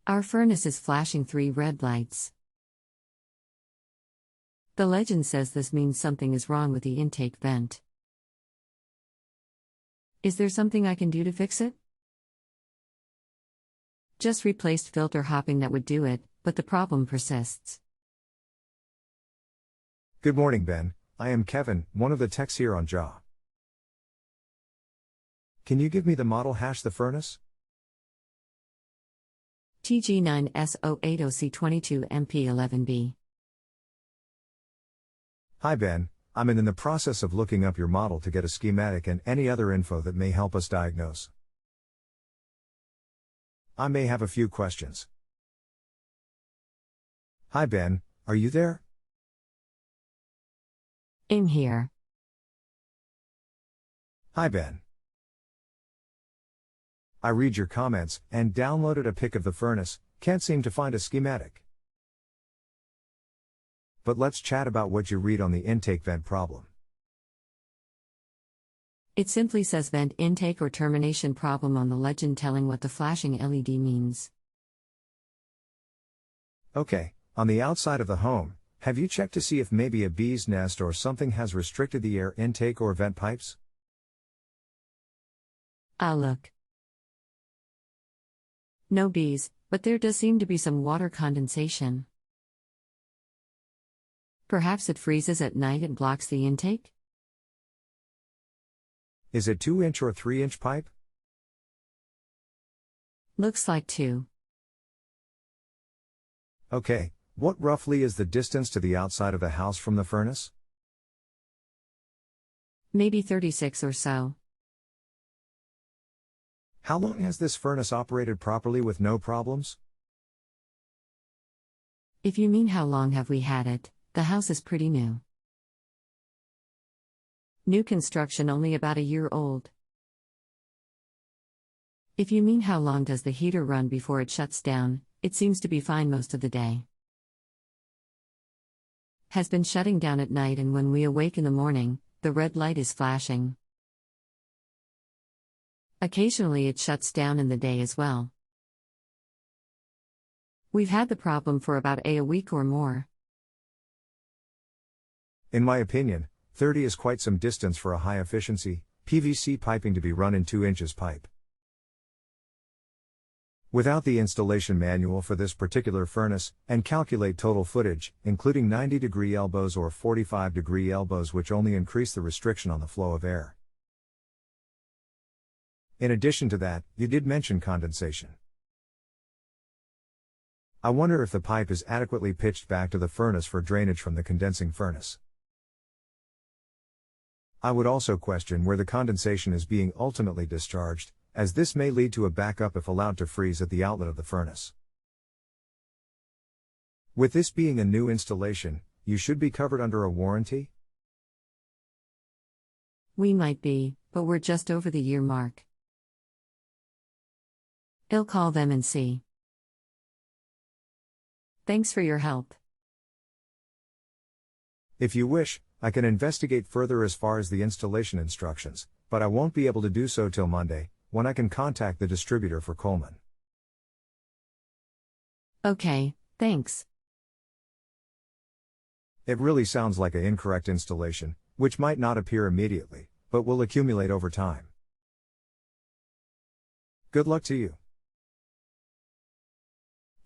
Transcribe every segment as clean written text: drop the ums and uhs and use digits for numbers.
Our furnace is flashing 3 red lights. The legend says this means something is wrong with the intake vent. Is there something I can do to fix it? Just replaced filter hopping that would do it, but the problem persists. Good morning, Ben. I am Kevin, one of the techs here on JA. Can you give me the model # the furnace? TG9S080C22MP11B. Hi Ben, I'm in the process of looking up your model to get a schematic and any other info that may help us diagnose. I may have a few questions. Hi Ben, are you there? In here. Hi Ben. I read your comments and downloaded a pic of the furnace, can't seem to find a schematic. But let's chat about what you read on the intake vent problem. It simply says vent intake or termination problem on the legend telling what the flashing LED means. Okay, on the outside of the home, have you checked to see if maybe a bee's nest or something has restricted the air intake or vent pipes? I'll look. No bees, but there does seem to be some water condensation. Perhaps it freezes at night and blocks the intake? Is it 2-inch or 3-inch pipe? Looks like 2. Okay, what roughly is the distance to the outside of the house from the furnace? Maybe 36 or so. How long has this furnace operated properly with no problems? If you mean how long have we had it, the house is pretty new. New construction, only about a year old. If you mean how long does the heater run before it shuts down, it seems to be fine most of the day. Has been shutting down at night, and when we awake in the morning, the red light is flashing. Occasionally it shuts down in the day as well. We've had the problem for about a week or more. In my opinion, 30 is quite some distance for a high-efficiency, PVC piping to be run in 2 inches pipe. Without the installation manual for this particular furnace, and calculate total footage, including 90-degree elbows or 45-degree elbows, which only increase the restriction on the flow of air. In addition to that, you did mention condensation. I wonder if the pipe is adequately pitched back to the furnace for drainage from the condensing furnace. I would also question where the condensation is being ultimately discharged, as this may lead to a backup if allowed to freeze at the outlet of the furnace. With this being a new installation, you should be covered under a warranty? We might be, but we're just over the year mark. I'll call them and see. Thanks for your help. If you wish, I can investigate further as far as the installation instructions, but I won't be able to do so till Monday, when I can contact the distributor for Coleman. Okay, thanks. It really sounds like an incorrect installation, which might not appear immediately, but will accumulate over time. Good luck to you.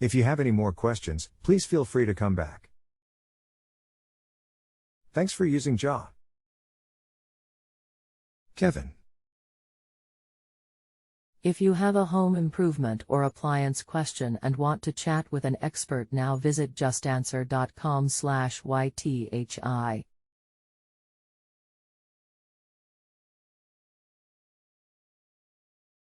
If you have any more questions, please feel free to come back. Thanks for using JA. Kevin. If you have a home improvement or appliance question and want to chat with an expert now, visit justanswer.com/YTHI.